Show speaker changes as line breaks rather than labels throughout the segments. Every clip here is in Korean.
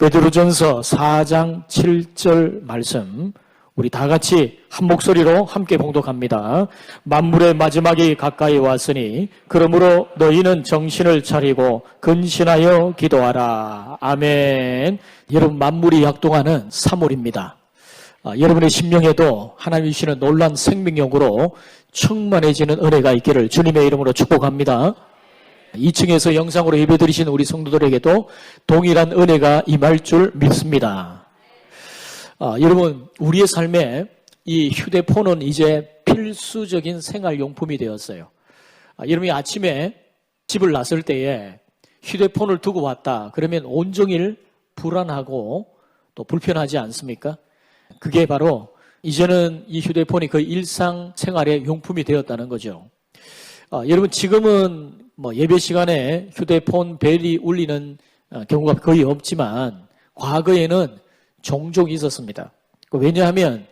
베드로전서 4장 7절 말씀 우리 다 같이 한 목소리로 함께 봉독합니다. 만물의 마지막이 가까이 왔으니 그러므로 너희는 정신을 차리고 근신하여 기도하라. 아멘. 여러분, 만물이 약동하는 3월입니다. 여러분의 심령에도 하나님 주시는 놀라운 생명력으로 충만해지는 은혜가 있기를 주님의 이름으로 축복합니다. 2층에서 영상으로 예배드리신 우리 성도들에게도 동일한 은혜가 임할 줄 믿습니다. 여러분, 우리의 삶에 이 휴대폰은 이제 필수적인 생활용품이 되었어요. 여러분이 아침에 집을 나설 때에 휴대폰을 두고 왔다 그러면 온종일 불안하고 또 불편하지 않습니까? 그게 바로 이제는 이 휴대폰이 거의 일상생활의 용품이 되었다는 거죠. 여러분, 지금은 예배 시간에 휴대폰 벨이 울리는 경우가 거의 없지만 과거에는 종종 있었습니다. 왜냐하면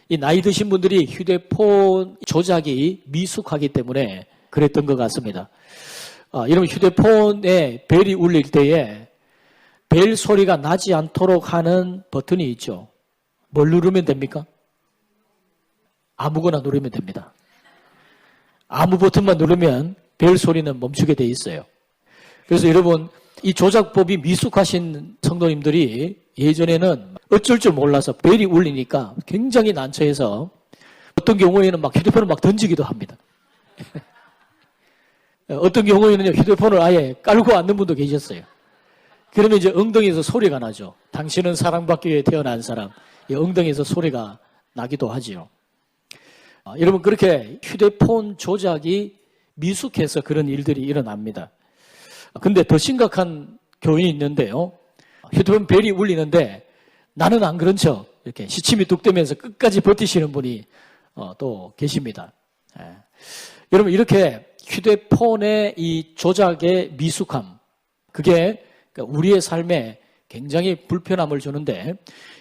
이 나이 드신 분들이 휴대폰 조작이 미숙하기 때문에 그랬던 것 같습니다. 여러분, 휴대폰에 벨이 울릴 때에 벨 소리가 나지 않도록 하는 버튼이 있죠. 뭘 누르면 됩니까? 아무거나 누르면 됩니다. 아무 버튼만 누르면 벨 소리는 멈추게 돼 있어요. 그래서 여러분, 이 조작법이 미숙하신 성도님들이 예전에는 어쩔 줄 몰라서 벨이 울리니까 굉장히 난처해서 어떤 경우에는 막 휴대폰을 막 던지기도 합니다. 어떤 경우에는 휴대폰을 아예 깔고 앉는 분도 계셨어요. 그러면 이제 엉덩이에서 소리가 나죠. 당신은 사랑받기 위해 태어난 사람. 이 엉덩이에서 소리가 나기도 하지요. 여러분, 그렇게 휴대폰 조작이 미숙해서 그런 일들이 일어납니다. 근데 더 심각한 교훈이 있는데요. 휴대폰 벨이 울리는데 나는 안 그런 척 이렇게 시침이 뚝 뜨면서 끝까지 버티시는 분이 또 계십니다. 여러분, 이렇게 휴대폰의 이 조작의 미숙함, 그게 우리의 삶에 굉장히 불편함을 주는데,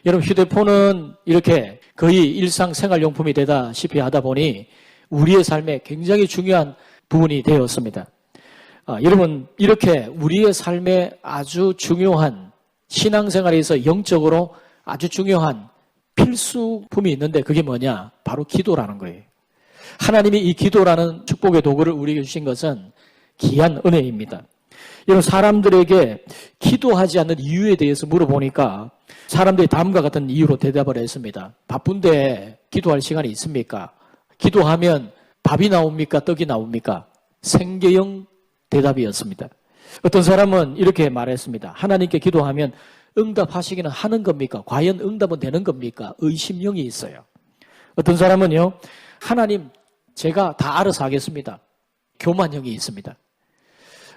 여러분, 휴대폰은 이렇게 거의 일상생활용품이 되다시피 하다 보니 우리의 삶에 굉장히 중요한 부분이 되었습니다. 여러분, 이렇게 우리의 삶에 아주 중요한 신앙생활에서 영적으로 아주 중요한 필수품이 있는데 그게 뭐냐? 바로 기도라는 거예요. 하나님이 이 기도라는 축복의 도구를 우리에게 주신 것은 귀한 은혜입니다. 여러분, 사람들에게 기도하지 않는 이유에 대해서 물어보니까 사람들이 다음과 같은 이유로 대답을 했습니다. 바쁜데 기도할 시간이 있습니까? 기도하면 밥이 나옵니까? 떡이 나옵니까? 생계형 대답이었습니다. 어떤 사람은 이렇게 말했습니다. 하나님께 기도하면 응답하시기는 하는 겁니까? 과연 응답은 되는 겁니까? 의심형이 있어요. 어떤 사람은요, 하나님, 제가 다 알아서 하겠습니다. 교만형이 있습니다.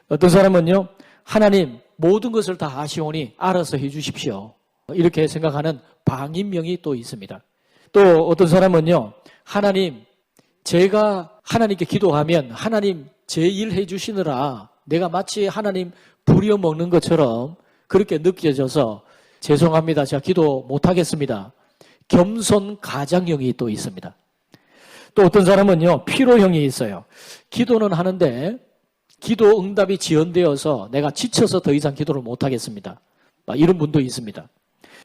어떤 사람은요, 하나님, 모든 것을 다 아시오니 알아서 해 주십시오. 이렇게 생각하는 방임형이 또 있습니다. 또 어떤 사람은요, 하나님, 제가 하나님께 기도하면 하나님 제 일 해주시느라 내가 마치 하나님 부려먹는 것처럼 그렇게 느껴져서 죄송합니다. 제가 기도 못하겠습니다. 겸손 가장형이 또 있습니다. 또 어떤 사람은요, 피로형이 있어요. 기도는 하는데 기도 응답이 지연되어서 내가 지쳐서 더 이상 기도를 못하겠습니다. 이런 분도 있습니다.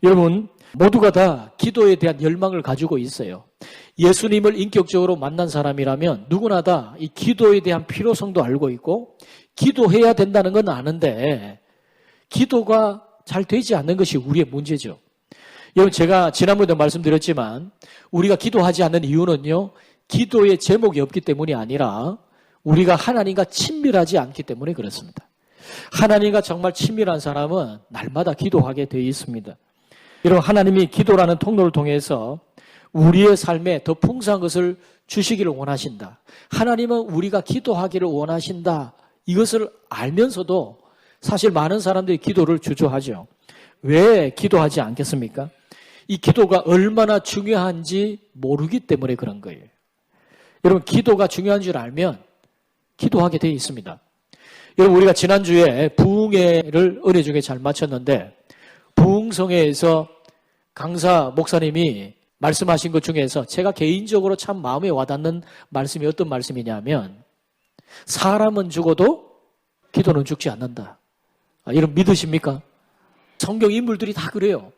여러분, 모두가 다 기도에 대한 열망을 가지고 있어요. 예수님을 인격적으로 만난 사람이라면 누구나 다 이 기도에 대한 필요성도 알고 있고 기도해야 된다는 건 아는데 기도가 잘 되지 않는 것이 우리의 문제죠. 여러분, 제가 지난번에도 말씀드렸지만 우리가 기도하지 않는 이유는요, 기도의 제목이 없기 때문이 아니라 우리가 하나님과 친밀하지 않기 때문에 그렇습니다. 하나님과 정말 친밀한 사람은 날마다 기도하게 되어 있습니다. 여러분, 하나님이 기도라는 통로를 통해서 우리의 삶에 더 풍성한 것을 주시기를 원하신다. 하나님은 우리가 기도하기를 원하신다. 이것을 알면서도 사실 많은 사람들이 기도를 주저하죠. 왜 기도하지 않겠습니까? 이 기도가 얼마나 중요한지 모르기 때문에 그런 거예요. 여러분, 기도가 중요한 줄 알면 기도하게 되어 있습니다. 여러분, 우리가 지난주에 부흥회를 은혜 중에 잘 마쳤는데 부흥성회에서 강사 목사님이 말씀하신 것 중에서 제가 개인적으로 참 마음에 와닿는 말씀이 어떤 말씀이냐면 사람은 죽어도 기도는 죽지 않는다. 여러분, 믿으십니까? 성경 인물들이 다 그래요.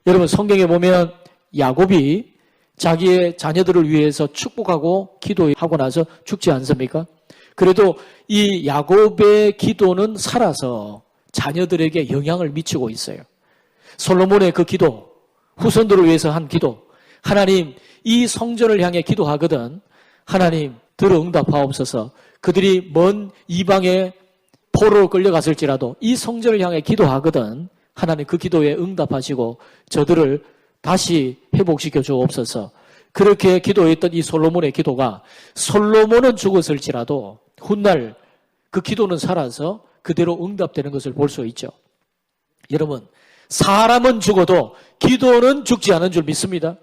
여러분 성경에 보면 야곱이 자기의 자녀들을 위해서 축복하고 기도하고 나서 죽지 않습니까? 그래도 이 야곱의 기도는 살아서 자녀들에게 영향을 미치고 있어요. 솔로몬의 그 기도, 후손들을 위해서 한 기도, 하나님 이 성전을 향해 기도하거든 하나님 들어 응답하옵소서. 그들이 먼 이방의 포로로 끌려갔을지라도 이 성전을 향해 기도하거든 하나님 그 기도에 응답하시고 저들을 다시 회복시켜 주옵소서. 그렇게 기도했던 이 솔로몬의 기도가 솔로몬은 죽었을지라도 훗날 그 기도는 살아서 그대로 응답되는 것을 볼 수 있죠. 여러분 사람은 죽어도 기도는 죽지 않은 줄 믿습니다.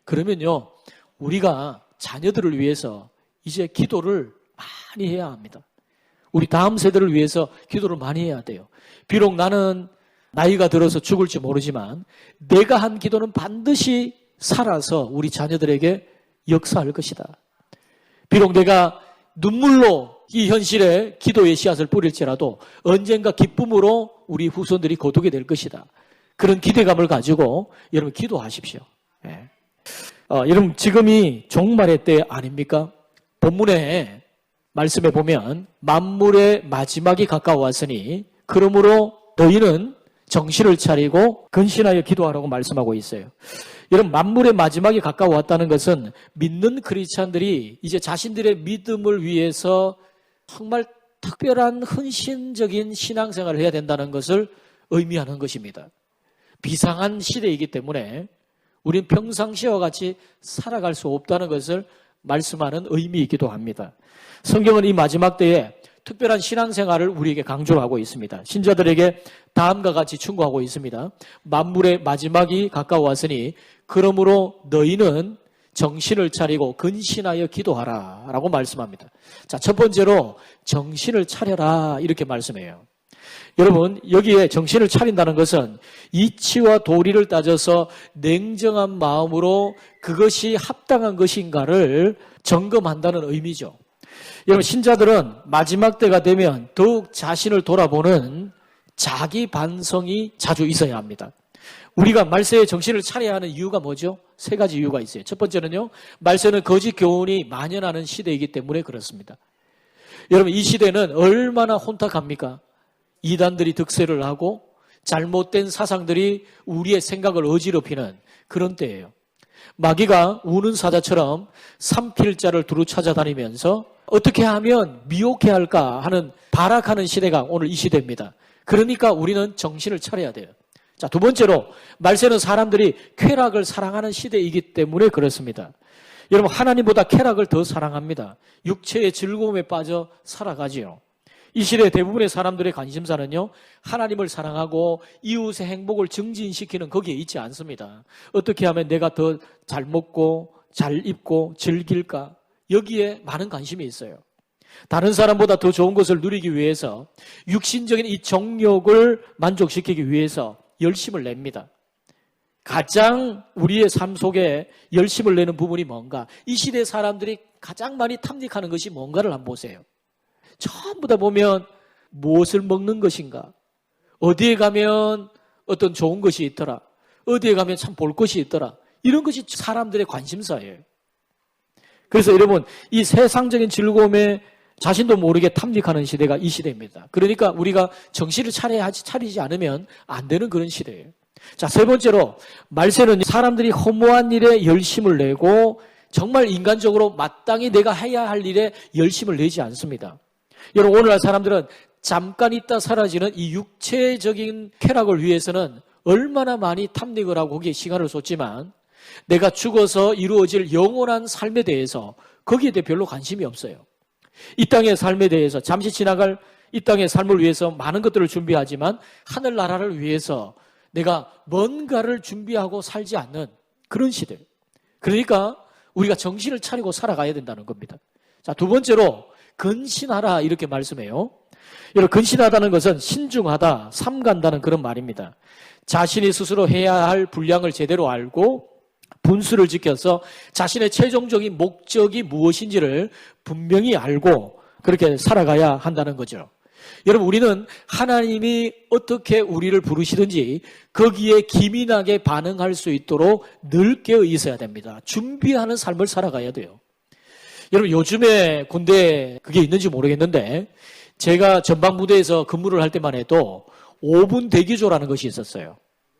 그러면요 우리가 자녀들을 위해서 이제 기도를 많이 해야 합니다. 우리 다음 세대를 위해서 기도를 많이 해야 돼요. 비록 나는 나이가 들어서 죽을지 모르지만 내가 한 기도는 반드시 살아서 우리 자녀들에게 역사할 것이다. 비록 내가 눈물로 이 현실에 기도의 씨앗을 뿌릴지라도 언젠가 기쁨으로 우리 후손들이 거두게 될 것이다. 그런 기대감을 가지고 여러분 기도하십시오. 네. 여러분 지금이 종말의 때 아닙니까? 본문에 말씀에 보면 만물의 마지막이 가까워왔으니 그러므로 너희는 정신을 차리고 근신하여 기도하라고 말씀하고 있어요. 여러분 만물의 마지막이 가까워왔다는 것은 믿는 크리스찬들이 이제 자신들의 믿음을 위해서 정말 특별한 헌신적인 신앙생활을 해야 된다는 것을 의미하는 것입니다. 비상한 시대이기 때문에 우리는 평상시와 같이 살아갈 수 없다는 것을 말씀하는 의미이기도 합니다. 성경은 이 마지막 때에 특별한 신앙생활을 우리에게 강조하고 있습니다. 신자들에게 다음과 같이 충고하고 있습니다. 만물의 마지막이 가까워왔으니 그러므로 너희는 정신을 차리고 근신하여 기도하라 라고 말씀합니다. 자, 첫 번째로 정신을 차려라 이렇게 말씀해요. 여러분 여기에 정신을 차린다는 것은 이치와 도리를 따져서 냉정한 마음으로 그것이 합당한 것인가를 점검한다는 의미죠. 여러분 신자들은 마지막 때가 되면 더욱 자신을 돌아보는 자기 반성이 자주 있어야 합니다. 우리가 말세에 정신을 차려야 하는 이유가 뭐죠? 세 가지 이유가 있어요. 첫 번째는요, 말세는 거짓 교훈이 만연하는 시대이기 때문에 그렇습니다. 여러분 이 시대는 얼마나 혼탁합니까? 이단들이 득세를 하고 잘못된 사상들이 우리의 생각을 어지럽히는 그런 때예요. 마귀가 우는 사자처럼 삼킬 자를 두루 찾아다니면서 어떻게 하면 미혹해 할까 하는 발악하는 시대가 오늘 이 시대입니다. 그러니까 우리는 정신을 차려야 돼요. 자, 두 번째로 말세는 사람들이 쾌락을 사랑하는 시대이기 때문에 그렇습니다. 여러분 하나님보다 쾌락을 더 사랑합니다. 육체의 즐거움에 빠져 살아가지요. 이 시대 대부분의 사람들의 관심사는요 하나님을 사랑하고 이웃의 행복을 증진시키는 거기에 있지 않습니다. 어떻게 하면 내가 더 잘 먹고 잘 입고 즐길까 여기에 많은 관심이 있어요. 다른 사람보다 더 좋은 것을 누리기 위해서 육신적인 이 정욕을 만족시키기 위해서 열심을 냅니다. 가장 우리의 삶 속에 열심을 내는 부분이 뭔가 이 시대 사람들이 가장 많이 탐닉하는 것이 뭔가를 한번 보세요. 전부 다 보면 무엇을 먹는 것인가 어디에 가면 어떤 좋은 것이 있더라 어디에 가면 참 볼 것이 있더라 이런 것이 사람들의 관심사예요. 그래서 여러분 이 세상적인 즐거움에 자신도 모르게 탐닉하는 시대가 이 시대입니다. 그러니까 우리가 정신을 차리지 않으면 안 되는 그런 시대예요. 자, 세 번째로 말세는 사람들이 허무한 일에 열심을 내고 정말 인간적으로 마땅히 내가 해야 할 일에 열심을 내지 않습니다. 여러분 오늘날 사람들은 잠깐 있다 사라지는 이 육체적인 쾌락을 위해서는 얼마나 많이 탐닉을 하고 거기에 시간을 쏟지만 내가 죽어서 이루어질 영원한 삶에 대해서 거기에 대해 별로 관심이 없어요. 이 땅의 삶에 대해서 잠시 지나갈 이 땅의 삶을 위해서 많은 것들을 준비하지만 하늘나라를 위해서 내가 뭔가를 준비하고 살지 않는 그런 시대. 그러니까 우리가 정신을 차리고 살아가야 된다는 겁니다. 자, 두 번째로 근신하라 이렇게 말씀해요. 여러분 근신하다는 것은 신중하다, 삼간다는 그런 말입니다. 자신이 스스로 해야 할 분량을 제대로 알고 분수를 지켜서 자신의 최종적인 목적이 무엇인지를 분명히 알고 그렇게 살아가야 한다는 거죠. 여러분, 우리는 하나님이 어떻게 우리를 부르시든지 거기에 기민하게 반응할 수 있도록 늘 깨어 있어야 됩니다. 준비하는 삶을 살아가야 돼요. 여러분, 요즘에 군대에 그게 있는지 모르겠는데 제가 전방부대에서 근무를 할 때만 해도 5분 대기조라는 것이 있었어요.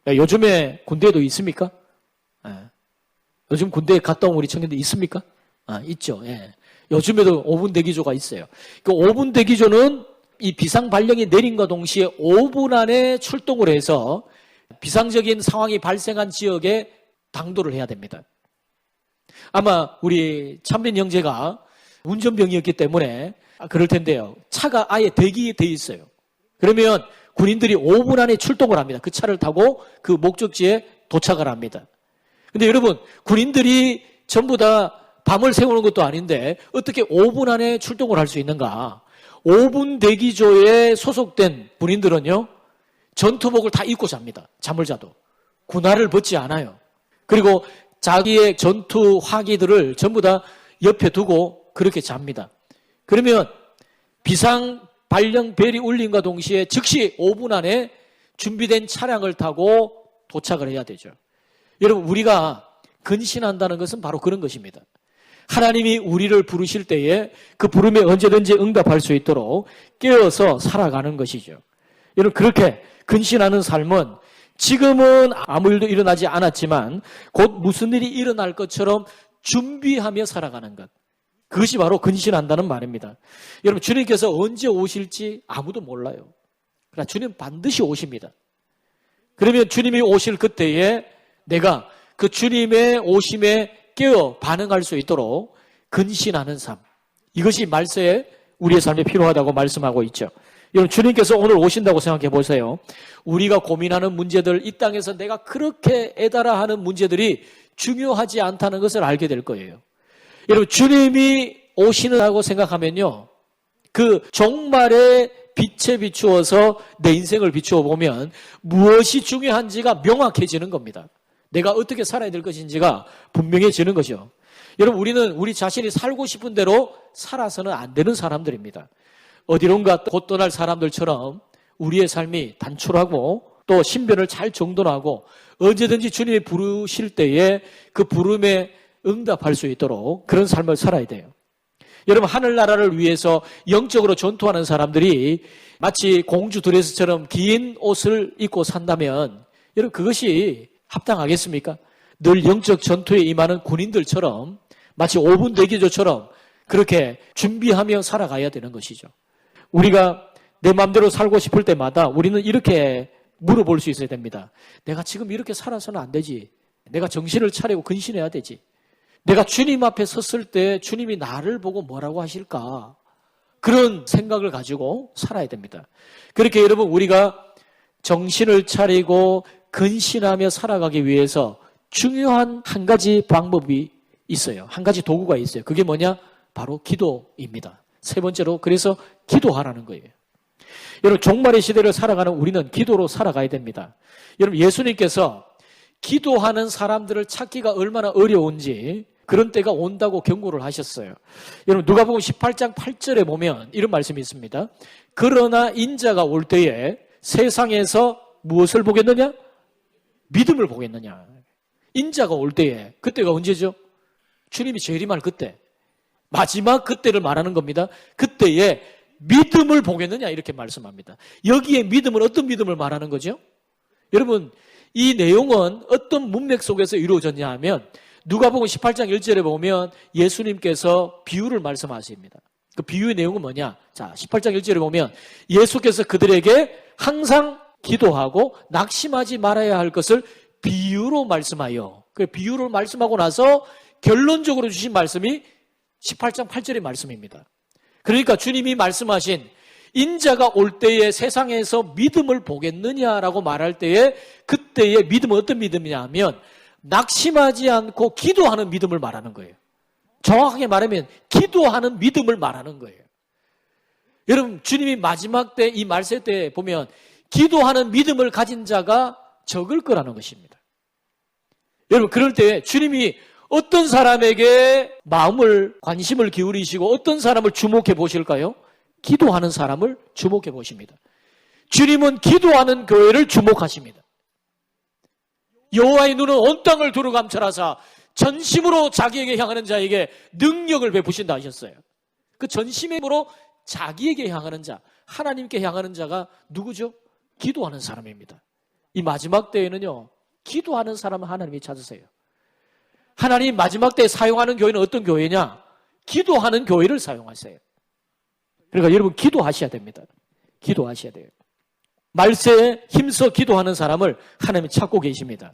요즘에 군대에도 있습니까? 요즘 군대에 갔다 온 우리 청년들 있습니까? 있죠. 예. 요즘에도 5분 대기조가 있어요. 그 5분 대기조는 이 비상 발령이 내린과 동시에 5분 안에 출동을 해서 비상적인 상황이 발생한 지역에 당도를 해야 됩니다. 아마 우리 참빈 형제가 운전병이었기 때문에 그럴 텐데요. 차가 아예 대기돼 있어요. 그러면 군인들이 5분 안에 출동을 합니다. 그 차를 타고 그 목적지에 도착을 합니다. 근데 여러분, 군인들이 전부 다 밤을 새우는 것도 아닌데 어떻게 5분 안에 출동을 할 수 있는가? 5분 대기조에 소속된 군인들은요, 전투복을 다 입고 잡니다. 잠을 자도. 군화를 벗지 않아요. 그리고 자기의 전투 화기들을 전부 다 옆에 두고 그렇게 잡니다. 그러면 비상 발령 벨이 울림과 동시에 즉시 5분 안에 준비된 차량을 타고 도착을 해야 되죠. 여러분, 우리가 근신한다는 것은 바로 그런 것입니다. 하나님이 우리를 부르실 때에 그 부름에 언제든지 응답할 수 있도록 깨어서 살아가는 것이죠. 여러분, 그렇게 근신하는 삶은 지금은 아무 일도 일어나지 않았지만 곧 무슨 일이 일어날 것처럼 준비하며 살아가는 것. 그것이 바로 근신한다는 말입니다. 여러분, 주님께서 언제 오실지 아무도 몰라요. 그러나 주님 반드시 오십니다. 그러면 주님이 오실 그때에 내가 그 주님의 오심에 깨어 반응할 수 있도록 근신하는 삶. 이것이 말세에 우리의 삶에 필요하다고 말씀하고 있죠. 여러분, 주님께서 오늘 오신다고 생각해 보세요. 우리가 고민하는 문제들, 이 땅에서 내가 그렇게 애달아 하는 문제들이 중요하지 않다는 것을 알게 될 거예요. 여러분, 주님이 오시는다고 생각하면요, 그 종말의 빛에 비추어서 내 인생을 비추어 보면 무엇이 중요한지가 명확해지는 겁니다. 내가 어떻게 살아야 될 것인지가 분명해지는 거죠. 여러분, 우리는 우리 자신이 살고 싶은 대로 살아서는 안 되는 사람들입니다. 어디론가 곧 떠날 사람들처럼 우리의 삶이 단출하고 또 신변을 잘 정돈하고 언제든지 주님이 부르실 때에 그 부름에 응답할 수 있도록 그런 삶을 살아야 돼요. 여러분, 하늘나라를 위해서 영적으로 전투하는 사람들이 마치 공주 드레스처럼 긴 옷을 입고 산다면 여러분, 그것이 합당하겠습니까? 늘 영적 전투에 임하는 군인들처럼 마치 5분 대기조처럼 그렇게 준비하며 살아가야 되는 것이죠. 우리가 내 마음대로 살고 싶을 때마다 우리는 이렇게 물어볼 수 있어야 됩니다. 내가 지금 이렇게 살아서는 안 되지. 내가 정신을 차리고 근신해야 되지. 내가 주님 앞에 섰을 때 주님이 나를 보고 뭐라고 하실까? 그런 생각을 가지고 살아야 됩니다. 그렇게 여러분, 우리가 정신을 차리고 근신하며 살아가기 위해서 중요한 한 가지 방법이 있어요. 한 가지 도구가 있어요. 그게 뭐냐? 바로 기도입니다. 세 번째로, 그래서 기도하라는 거예요. 여러분, 종말의 시대를 살아가는 우리는 기도로 살아가야 됩니다. 여러분, 예수님께서 기도하는 사람들을 찾기가 얼마나 어려운지 그런 때가 온다고 경고를 하셨어요. 여러분, 누가복음 18장 8절에 보면 이런 말씀이 있습니다. 그러나 인자가 올 때에 세상에서 무엇을 보겠느냐? 믿음을 보겠느냐? 인자가 올 때에, 그때가 언제죠? 주님이 재림할 그때, 마지막 그때를 말하는 겁니다. 그때에 믿음을 보겠느냐 이렇게 말씀합니다. 여기에 믿음은 어떤 믿음을 말하는 거죠? 여러분, 이 내용은 어떤 문맥 속에서 이루어졌냐 하면 누가복음 18장 1절에 보면 예수님께서 비유를 말씀하십니다. 그 비유의 내용은 뭐냐? 자, 18장 1절에 보면 예수께서 그들에게 항상 기도하고 낙심하지 말아야 할 것을 비유로 말씀하여, 그 비유를 말씀하고 나서 결론적으로 주신 말씀이 18장 8절의 말씀입니다. 그러니까 주님이 말씀하신 인자가 올 때에 세상에서 믿음을 보겠느냐라고 말할 때에 그때의 믿음은 어떤 믿음이냐 하면 낙심하지 않고 기도하는 믿음을 말하는 거예요. 정확하게 말하면 기도하는 믿음을 말하는 거예요. 여러분, 주님이 마지막 때, 이 말세 때 보면 기도하는 믿음을 가진 자가 적을 거라는 것입니다. 여러분, 그럴 때 주님이 어떤 사람에게 마음을, 관심을 기울이시고 어떤 사람을 주목해 보실까요? 기도하는 사람을 주목해 보십니다. 주님은 기도하는 교회를 주목하십니다. 여호와의 눈은 온 땅을 두루 감찰하사 전심으로 자기에게 향하는 자에게 능력을 베푸신다 하셨어요. 그 전심으로 자기에게 향하는 자, 하나님께 향하는 자가 누구죠? 기도하는 사람입니다. 이 마지막 때에는요, 기도하는 사람을 하나님이 찾으세요. 하나님 마지막 때에 사용하는 교회는 어떤 교회냐? 기도하는 교회를 사용하세요. 그러니까 여러분 기도하셔야 됩니다. 기도하셔야 돼요. 말세에 힘써 기도하는 사람을 하나님이 찾고 계십니다.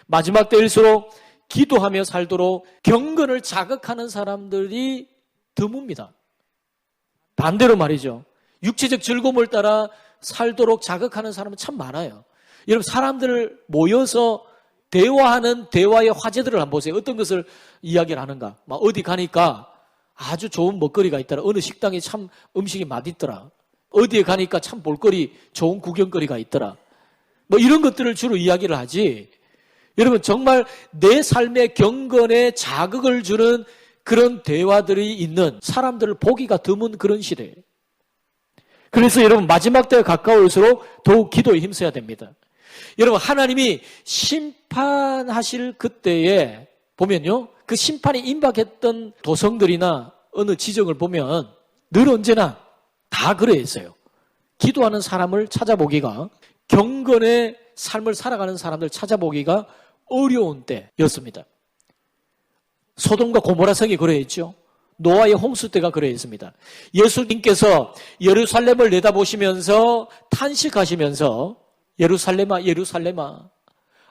마지막 때일수록 기도하며 살도록 경건을 자극하는 사람들이 드뭅니다. 반대로 말이죠. 육체적 즐거움을 따라 살도록 자극하는 사람은 참 많아요. 여러분 사람들을 모여서 대화하는 대화의 화제들을 한번 보세요. 어떤 것을 이야기를 하는가. 막 어디 가니까 아주 좋은 먹거리가 있더라. 어느 식당에 참 음식이 맛있더라. 어디에 가니까 참 볼거리, 좋은 구경거리가 있더라. 뭐 이런 것들을 주로 이야기를 하지. 여러분 정말 내 삶의 경건에 자극을 주는 그런 대화들이 있는 사람들을 보기가 드문 그런 시대예요. 그래서 여러분 마지막 때가 가까울수록 더욱 기도에 힘써야 됩니다. 여러분 하나님이 심판하실 그때에 보면요. 그 심판이 임박했던 도성들이나 어느 지정을 보면 늘 언제나 다 그러했어요. 기도하는 사람을 찾아보기가 경건의 삶을 살아가는 사람들 찾아보기가 어려운 때였습니다. 소돔과 고모라 성이 그러했죠. 노아의 홍수 때가 그러했습니다. 예수님께서 예루살렘을 내다보시면서 탄식하시면서 예루살렘아 예루살렘아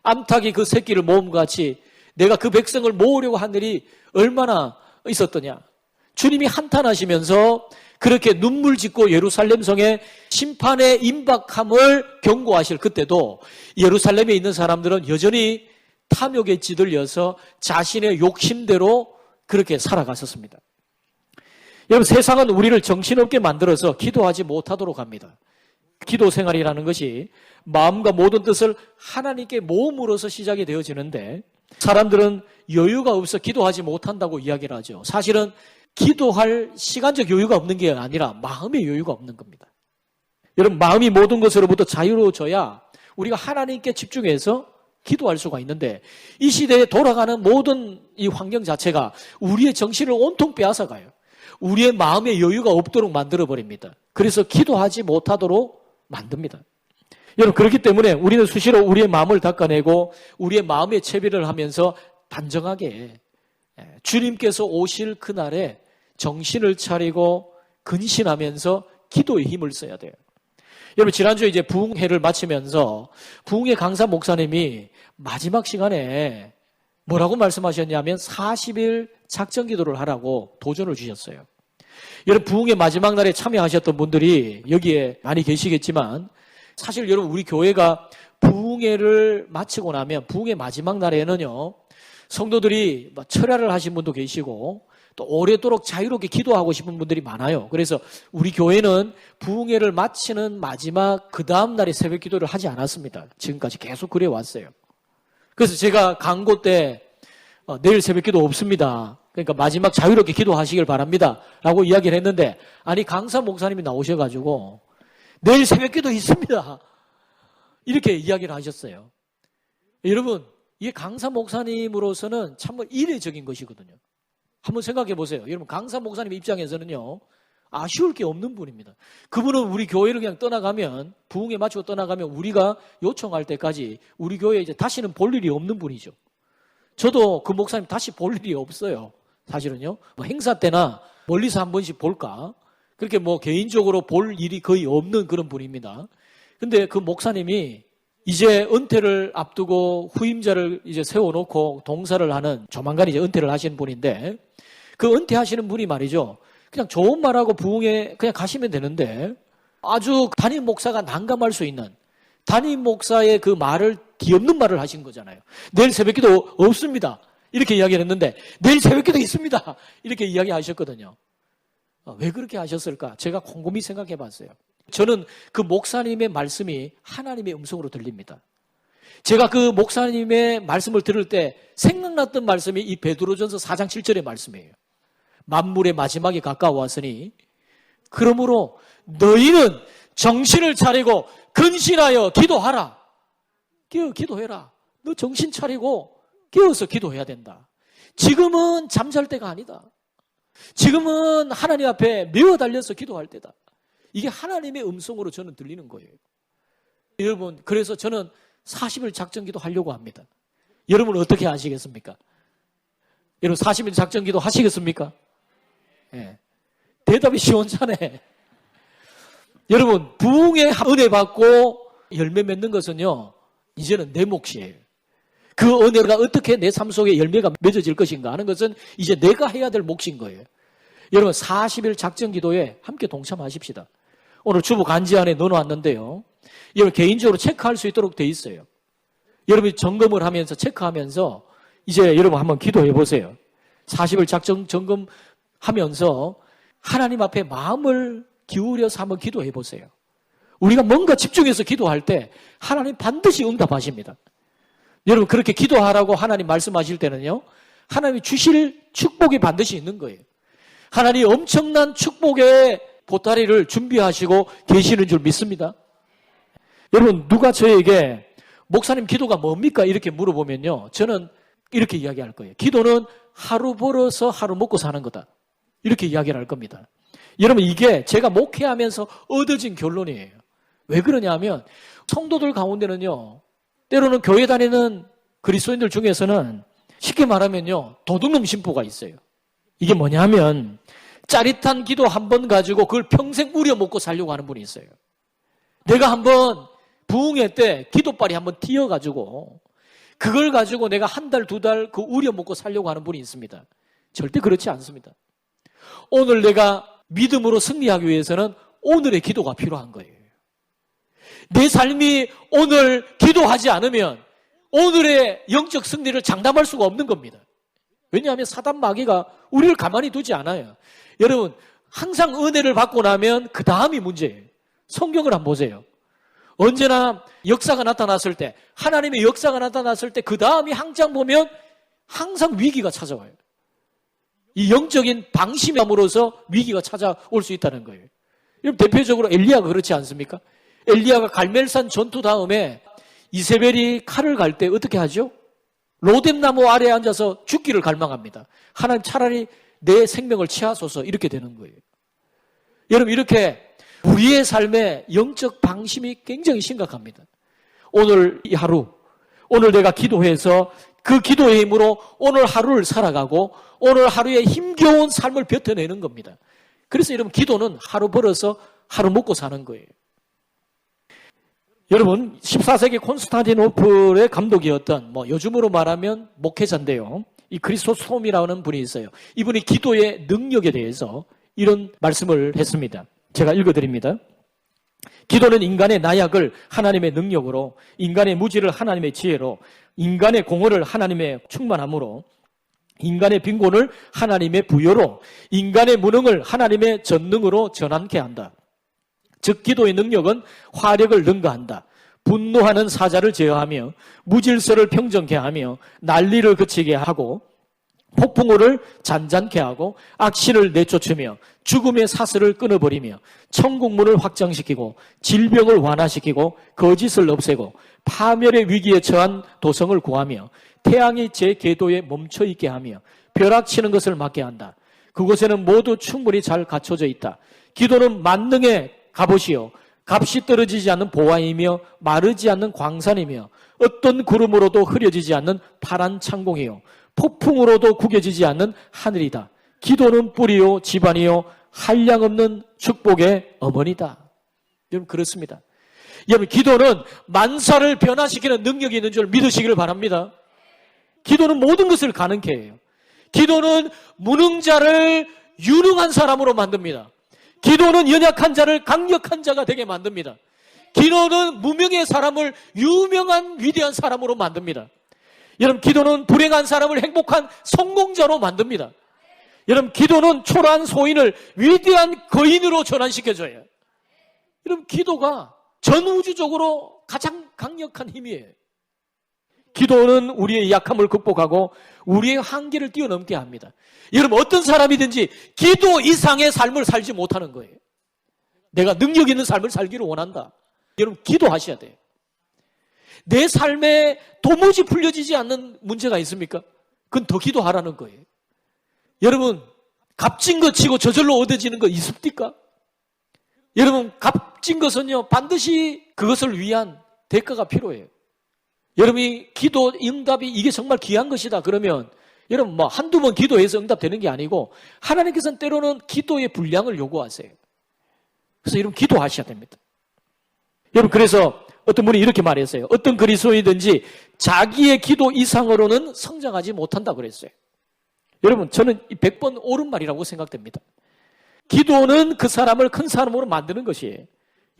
암탉이 그 새끼를 모음같이 내가 그 백성을 모으려고 한 일이 얼마나 있었더냐. 주님이 한탄하시면서 그렇게 눈물 짓고 예루살렘 성의 심판의 임박함을 경고하실 그때도 예루살렘에 있는 사람들은 여전히 탐욕에 찌들려서 자신의 욕심대로 그렇게 살아갔었습니다. 여러분 세상은 우리를 정신없게 만들어서 기도하지 못하도록 합니다. 기도 생활이라는 것이 마음과 모든 뜻을 하나님께 모음으로써 시작이 되어지는데 사람들은 여유가 없어 기도하지 못한다고 이야기를 하죠. 사실은 기도할 시간적 여유가 없는 게 아니라 마음의 여유가 없는 겁니다. 여러분 마음이 모든 것으로부터 자유로워져야 우리가 하나님께 집중해서 기도할 수가 있는데 이 시대에 돌아가는 모든 이 환경 자체가 우리의 정신을 온통 빼앗아가요. 우리의 마음의 여유가 없도록 만들어버립니다. 그래서 기도하지 못하도록 만듭니다. 여러분 그렇기 때문에 우리는 수시로 우리의 마음을 닦아내고 우리의 마음의 채비를 하면서 단정하게 주님께서 오실 그날에 정신을 차리고 근신하면서 기도의 힘을 써야 돼요. 여러분 지난주에 이제 부흥회를 마치면서 부흥회 강사 목사님이 마지막 시간에 뭐라고 말씀하셨냐면 40일 작전 기도를 하라고 도전을 주셨어요. 여러분 부흥회 마지막 날에 참여하셨던 분들이 여기에 많이 계시겠지만 사실 여러분 우리 교회가 부흥회를 마치고 나면 부흥회 마지막 날에는요 성도들이 철야를 하신 분도 계시고 또 오래도록 자유롭게 기도하고 싶은 분들이 많아요. 그래서 우리 교회는 부흥회를 마치는 마지막 그 다음 날에 새벽 기도를 하지 않았습니다. 지금까지 계속 그래 왔어요. 그래서 제가 강고 때 내일 새벽 기도 없습니다. 그러니까 마지막 자유롭게 기도하시길 바랍니다. 라고 이야기를 했는데 아니 강사 목사님이 나오셔가지고 내일 새벽 기도 있습니다. 이렇게 이야기를 하셨어요. 여러분 이게 강사 목사님으로서는 참으로 이례적인 것이거든요. 한번 생각해 보세요. 여러분 강사 목사님 입장에서는요 아쉬울 게 없는 분입니다. 그분은 우리 교회를 그냥 떠나가면 부흥에 마치고 떠나가면 우리가 요청할 때까지 우리 교회에 이제 다시는 볼 일이 없는 분이죠. 저도 그 목사님 다시 볼 일이 없어요. 사실은요 뭐 행사 때나 멀리서 한 번씩 볼까 그렇게 뭐 개인적으로 볼 일이 거의 없는 그런 분입니다. 근데 그 목사님이 이제 은퇴를 앞두고 후임자를 이제 세워놓고 동사를 하는 조만간 이제 은퇴를 하시는 분인데 그 은퇴하시는 분이 말이죠. 그냥 좋은 말하고 부흥에 그냥 가시면 되는데 아주 담임 목사가 난감할 수 있는 담임 목사의 그 말을 뒤엎는 말을 하신 거잖아요. 내일 새벽기도 없습니다. 이렇게 이야기를 했는데 내일 새벽기도 있습니다. 이렇게 이야기하셨거든요. 왜 그렇게 하셨을까? 제가 곰곰이 생각해 봤어요. 저는 그 목사님의 말씀이 하나님의 음성으로 들립니다. 제가 그 목사님의 말씀을 들을 때 생각났던 말씀이 이 베드로전서 4장 7절의 말씀이에요. 만물의 마지막이 가까워왔으니 그러므로 너희는 정신을 차리고 근신하여 기도하라. 기도해라. 너 정신 차리고 깨어서 기도해야 된다. 지금은 잠잘 때가 아니다. 지금은 하나님 앞에 메어 달려서 기도할 때다. 이게 하나님의 음성으로 저는 들리는 거예요. 여러분, 그래서 저는 40일 작전기도 하려고 합니다. 여러분은 어떻게 하시겠습니까? 여러분 40일 작전기도 하시겠습니까? 예. 대답이 시원찮네. 여러분, 부흥의 은혜 받고 열매 맺는 것은요, 이제는 내 몫이에요. 그 은혜가 어떻게 내 삶 속에 열매가 맺어질 것인가 하는 것은 이제 내가 해야 될 몫인 거예요. 여러분 40일 작전기도에 함께 동참하십시다. 오늘 주보 간지 안에 넣어놨는데요. 여러분 개인적으로 체크할 수 있도록 돼 있어요. 여러분이 점검을 하면서 체크하면서 이제 여러분 한번 기도해 보세요. 40일 작전 점검하면서 하나님 앞에 마음을 기울여서 한번 기도해 보세요. 우리가 뭔가 집중해서 기도할 때 하나님 반드시 응답하십니다. 여러분 그렇게 기도하라고 하나님 말씀하실 때는요, 하나님이 주실 축복이 반드시 있는 거예요. 하나님이 엄청난 축복의 보따리를 준비하시고 계시는 줄 믿습니다. 여러분 누가 저에게 목사님 기도가 뭡니까? 이렇게 물어보면요, 저는 이렇게 이야기할 거예요. 기도는 하루 벌어서 하루 먹고 사는 거다. 이렇게 이야기를 할 겁니다. 여러분 이게 제가 목회하면서 얻어진 결론이에요. 왜 그러냐면 성도들 가운데는요, 때로는 교회 다니는 그리스도인들 중에서는 쉽게 말하면요, 도둑놈 신부가 있어요. 이게 뭐냐면 짜릿한 기도 한 번 가지고 그걸 평생 우려먹고 살려고 하는 분이 있어요. 내가 한번 부흥회 때 기도빨이 한번 튀어가지고 그걸 가지고 내가 한 달, 두 달 그 우려먹고 살려고 하는 분이 있습니다. 절대 그렇지 않습니다. 오늘 내가 믿음으로 승리하기 위해서는 오늘의 기도가 필요한 거예요. 내 삶이 오늘 기도하지 않으면 오늘의 영적 승리를 장담할 수가 없는 겁니다. 왜냐하면 사단 마귀가 우리를 가만히 두지 않아요. 여러분 항상 은혜를 받고 나면 그 다음이 문제예요. 성경을 한번 보세요. 언제나 역사가 나타났을 때, 하나님의 역사가 나타났을 때 그 다음이 항상 보면 항상 위기가 찾아와요. 이 영적인 방심함으로써 위기가 찾아올 수 있다는 거예요. 여러분 대표적으로 엘리야가 그렇지 않습니까? 엘리야가 갈멜산 전투 다음에 이세벨이 칼을 갈 때 어떻게 하죠? 로뎀나무 아래에 앉아서 죽기를 갈망합니다. 하나님 차라리 내 생명을 취하소서, 이렇게 되는 거예요. 여러분 이렇게 우리의 삶에 영적 방심이 굉장히 심각합니다. 오늘 이 하루, 오늘 내가 기도해서 그 기도의 힘으로 오늘 하루를 살아가고 오늘 하루에 힘겨운 삶을 뱉어내는 겁니다. 그래서 여러분 기도는 하루 벌어서 하루 먹고 사는 거예요. 여러분 14세기 콘스탄티노플의 감독이었던 요즘으로 말하면 목회자인데요, 이 크리소스톰이라는 분이 있어요. 이분이 기도의 능력에 대해서 이런 말씀을 했습니다. 제가 읽어드립니다. 기도는 인간의 나약을 하나님의 능력으로, 인간의 무지를 하나님의 지혜로, 인간의 공허를 하나님의 충만함으로, 인간의 빈곤을 하나님의 부여로, 인간의 무능을 하나님의 전능으로 전환케 한다. 즉 기도의 능력은 화력을 능가한다. 분노하는 사자를 제어하며 무질서를 평정케 하며 난리를 그치게 하고 폭풍우를 잔잔케 하고 악신을 내쫓으며 죽음의 사슬을 끊어버리며 천국문을 확장시키고 질병을 완화시키고 거짓을 없애고 파멸의 위기에 처한 도성을 구하며 태양이 제 궤도에 멈춰있게 하며 벼락치는 것을 막게 한다. 그곳에는 모두 충분히 잘 갖춰져 있다. 기도는 만능의 갑옷이요 값이 떨어지지 않는 보화이며 마르지 않는 광산이며 어떤 구름으로도 흐려지지 않는 파란 창공이요 폭풍으로도 구겨지지 않는 하늘이다. 기도는 뿌리요 집안이요 한량없는 축복의 어머니다. 여러분 그렇습니다. 여러분 기도는 만사를 변화시키는 능력이 있는 줄 믿으시기를 바랍니다. 기도는 모든 것을 가능케 해요. 기도는 무능자를 유능한 사람으로 만듭니다. 기도는 연약한 자를 강력한 자가 되게 만듭니다. 기도는 무명의 사람을 유명한 위대한 사람으로 만듭니다. 여러분 기도는 불행한 사람을 행복한 성공자로 만듭니다. 여러분 기도는 초라한 소인을 위대한 거인으로 전환시켜줘요. 여러분 기도가 전 우주적으로 가장 강력한 힘이에요. 기도는 우리의 약함을 극복하고 우리의 한계를 뛰어넘게 합니다. 여러분 어떤 사람이든지 기도 이상의 삶을 살지 못하는 거예요. 내가 능력 있는 삶을 살기를 원한다. 여러분 기도하셔야 돼요. 내 삶에 도무지 풀려지지 않는 문제가 있습니까? 그건 더 기도하라는 거예요. 여러분 값진 것 치고 저절로 얻어지는 거 있습니까? 여러분 값진 것은요 반드시 그것을 위한 대가가 필요해요. 여러분이 기도 응답이 이게 정말 귀한 것이다 그러면 여러분 뭐 한두 번 기도해서 응답되는 게 아니고 하나님께서는 때로는 기도의 분량을 요구하세요. 그래서 여러분 기도하셔야 됩니다. 여러분 그래서 어떤 분이 이렇게 말했어요. 어떤 그리스도인이든지 자기의 기도 이상으로는 성장하지 못한다 그랬어요. 여러분 저는 100번 옳은 말이라고 생각됩니다. 기도는 그 사람을 큰 사람으로 만드는 것이에요.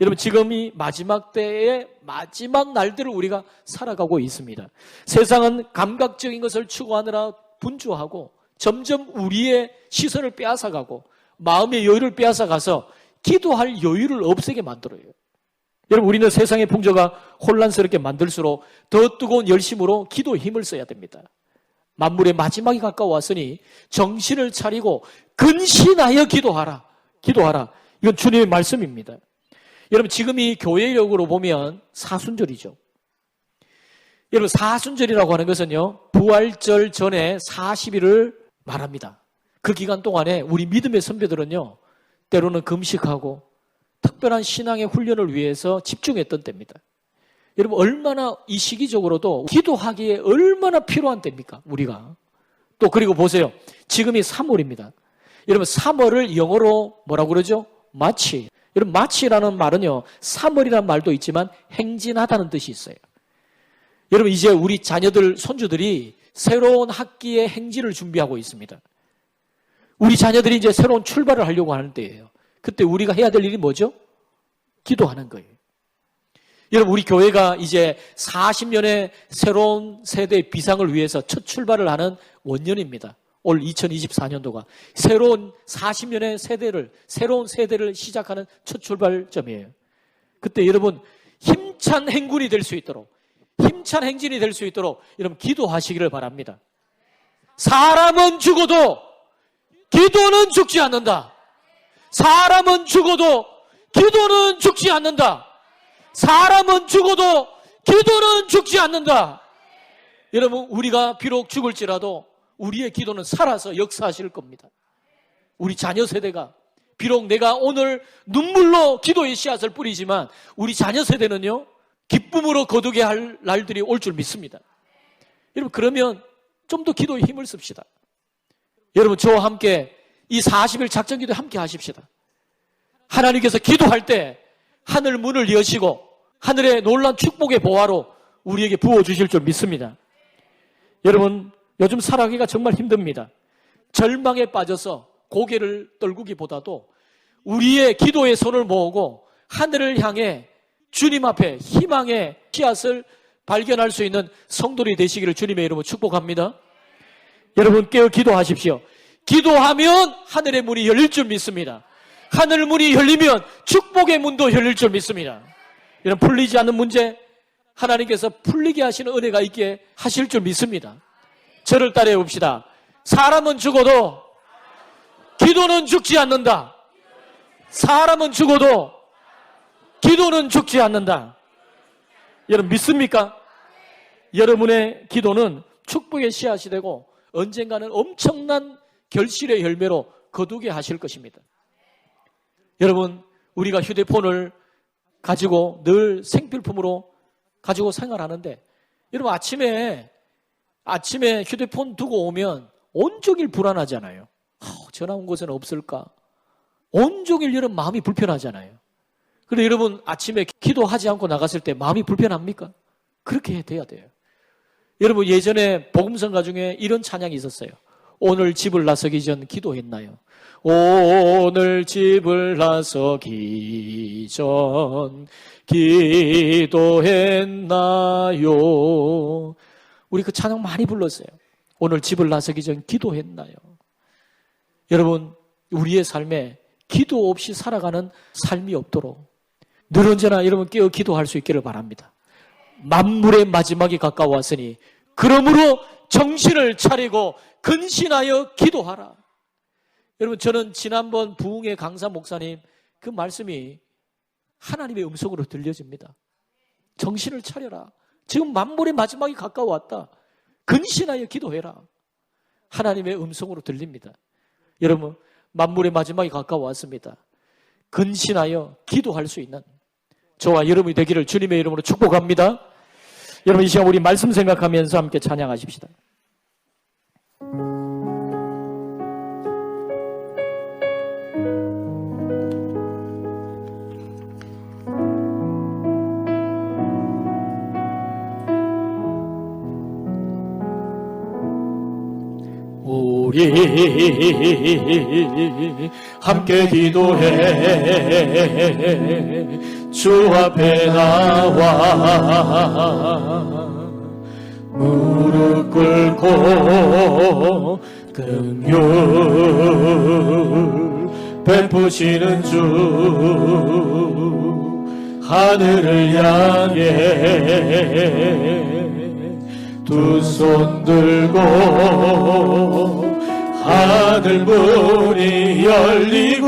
여러분 지금이 마지막 때의 마지막 날들을 우리가 살아가고 있습니다. 세상은 감각적인 것을 추구하느라 분주하고 점점 우리의 시선을 빼앗아가고 마음의 여유를 빼앗아가서 기도할 여유를 없애게 만들어요. 여러분 우리는 세상의 풍조가 혼란스럽게 만들수록 더 뜨거운 열심으로 기도에 힘을 써야 됩니다. 만물의 마지막이 가까워왔으니 정신을 차리고 근신하여 기도하라. 기도하라. 이건 주님의 말씀입니다. 여러분 지금 이 교회력으로 보면 사순절이죠. 여러분 사순절이라고 하는 것은요 부활절 전에 40일을 말합니다. 그 기간 동안에 우리 믿음의 선배들은요 때로는 금식하고 특별한 신앙의 훈련을 위해서 집중했던 때입니다. 여러분 얼마나 이 시기적으로도 기도하기에 얼마나 필요한 때입니까? 우리가. 또 그리고 보세요. 지금이 3월입니다. 여러분 3월을 영어로 뭐라고 그러죠? 마치. 여러분 마치라는 말은요 3월이라는 말도 있지만 행진하다는 뜻이 있어요. 여러분 이제 우리 자녀들 손주들이 새로운 학기의 행진을 준비하고 있습니다. 우리 자녀들이 이제 새로운 출발을 하려고 하는 때예요. 그때 우리가 해야 될 일이 뭐죠? 기도하는 거예요. 여러분 우리 교회가 이제 40년의 새로운 세대의 비상을 위해서 첫 출발을 하는 원년입니다. 올 2024년도가 새로운 40년의 새로운 세대를 시작하는 첫 출발점이에요. 그때 여러분 힘찬 행군이 될 수 있도록 힘찬 행진이 될 수 있도록 여러분 기도하시기를 바랍니다. 사람은 죽어도 기도는 죽지 않는다. 사람은 죽어도 기도는 죽지 않는다. 사람은 죽어도 기도는 죽지 않는다. 여러분 우리가 비록 죽을지라도 우리의 기도는 살아서 역사하실 겁니다. 우리 자녀 세대가 비록 내가 오늘 눈물로 기도의 씨앗을 뿌리지만 우리 자녀 세대는요 기쁨으로 거두게 할 날들이 올 줄 믿습니다. 여러분 그러면 좀 더 기도에 힘을 씁시다. 여러분 저와 함께 이 40일 작전기도 함께 하십시다. 하나님께서 기도할 때 하늘 문을 여시고 하늘의 놀라운 축복의 보화로 우리에게 부어주실 줄 믿습니다. 여러분 요즘 살아가기가 정말 힘듭니다. 절망에 빠져서 고개를 떨구기보다도 우리의 기도의 손을 모으고 하늘을 향해 주님 앞에 희망의 씨앗을 발견할 수 있는 성도들이 되시기를 주님의 이름으로 축복합니다. 여러분 깨어 기도하십시오. 기도하면 하늘의 문이 열릴 줄 믿습니다. 하늘 문이 열리면 축복의 문도 열릴 줄 믿습니다. 이런 풀리지 않는 문제 하나님께서 풀리게 하시는 은혜가 있게 하실 줄 믿습니다. 저를 따라해 봅시다. 사람은 죽어도 기도는 죽지 않는다. 사람은 죽어도 기도는 죽지 않는다. 여러분 믿습니까? 여러분의 기도는 축복의 씨앗이 되고 언젠가는 엄청난 결실의 열매로 거두게 하실 것입니다. 여러분 우리가 휴대폰을 가지고 늘 생필품으로 가지고 생활하는데 여러분 아침에 휴대폰 두고 오면 온종일 불안하잖아요. 전화 온 곳은 없을까? 온종일 여러분 마음이 불편하잖아요. 그런데 여러분 아침에 기도하지 않고 나갔을 때 마음이 불편합니까? 그렇게 돼야 돼요. 여러분 예전에 복음성가 중에 이런 찬양이 있었어요. 오늘 집을 나서기 전 기도했나요? 오늘 집을 나서기 전 기도했나요? 우리 그 찬양 많이 불렀어요. 오늘 집을 나서기 전 기도했나요? 여러분 우리의 삶에 기도 없이 살아가는 삶이 없도록 늘 언제나 여러분 깨어 기도할 수 있기를 바랍니다. 만물의 마지막이 가까웠으니 그러므로 정신을 차리고 근신하여 기도하라. 여러분 저는 지난번 부흥의 강사 목사님 그 말씀이 하나님의 음성으로 들려집니다. 정신을 차려라. 지금 만물의 마지막이 가까워왔다. 근신하여 기도해라. 하나님의 음성으로 들립니다. 여러분, 만물의 마지막이 가까워왔습니다. 근신하여 기도할 수 있는 저와 여러분이 되기를 주님의 이름으로 축복합니다. 여러분, 이 시간 우리 말씀 생각하면서 함께 찬양하십시다. 우리 함께 기도해 주 앞에 나와 무릎 꿇고 긍휼 베푸시는 주 하늘을 향해 두 손 들고 하늘 문이 열리고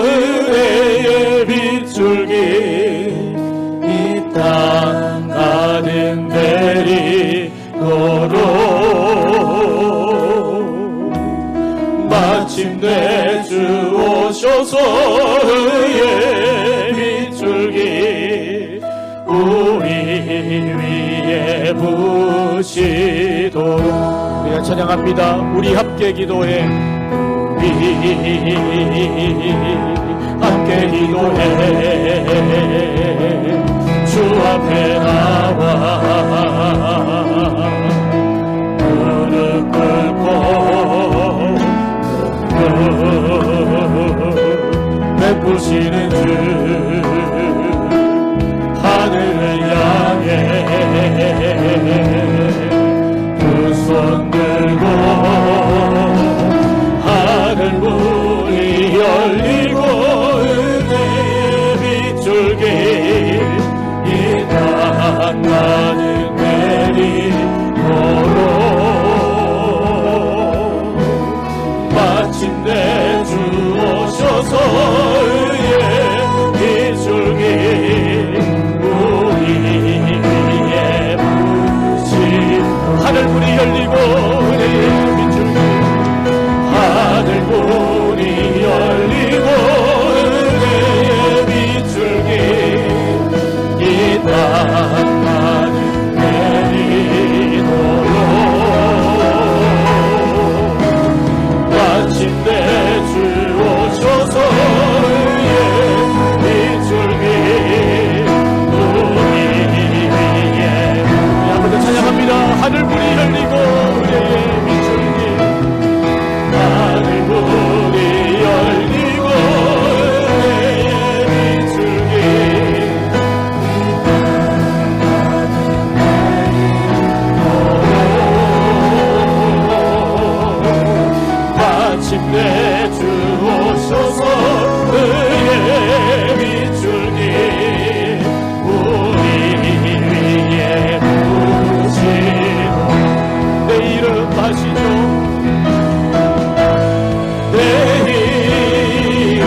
은혜의 빗줄기 이 땅 가득 내리도록 마침내 주 오셔서 은혜의 빗줄기 우리 위에 부시도록 우리가 찬양합니다. 우리 함께 기도해 함께 기도해 주 앞에 나와 무릎 꿇고 베푸시는 주 하늘을 향해 두 손 들고 하늘 문이 열리고 은혜의 빗줄기 이 땅 가득 내리도록 마침내 주 오셔서 은혜의 빗줄기 하늘 문이 열리고 은혜의 빗줄기 하늘 문이 열리고 은혜의 빗줄기 이 땅 가득 내리도록 마침내 주 오셔서 은혜의 빗줄기 우리 위에 한번 더 찬양합니다. 하늘 문이 열리고 은혜의 빗줄기 하늘 문이 열리고 은혜의 빗줄기 마침내 주 오셔서 은혜의 빗줄기 우리 위에 내 이름 아시죠? 내 이름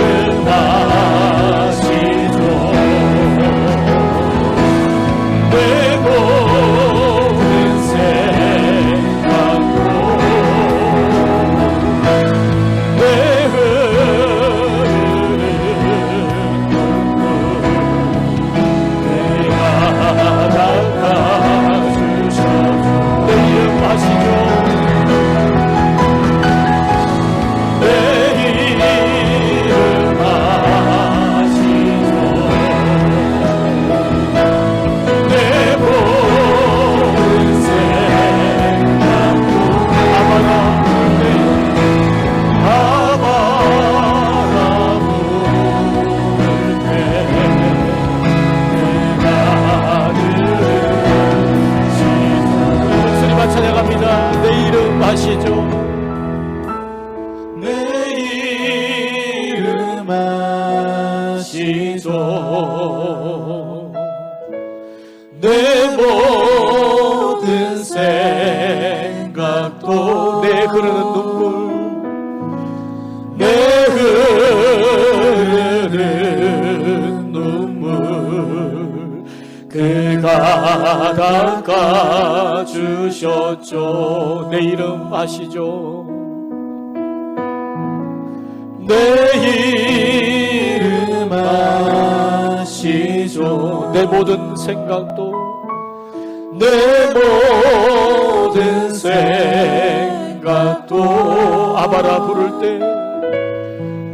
아시죠? 내 모든 생각도 내 흐르는 눈물 내가 닦아주셔도 내 이름 아시죠? 내 이름 아시죠? 내 모든 생각도 아바라 부를 때 내가 들으시죠 찬양합니다. 내 이름 아시죠? 내 이름 아시죠? 내 모든 생각도 내 흐르는 눈물 내 흐르는 다 깎아주셨죠. 내 이름 아시죠? 내 이름 아시죠. 내 모든 생각도 내 모든 생각도 아바라 부를 때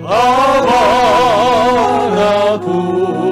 아바라 부를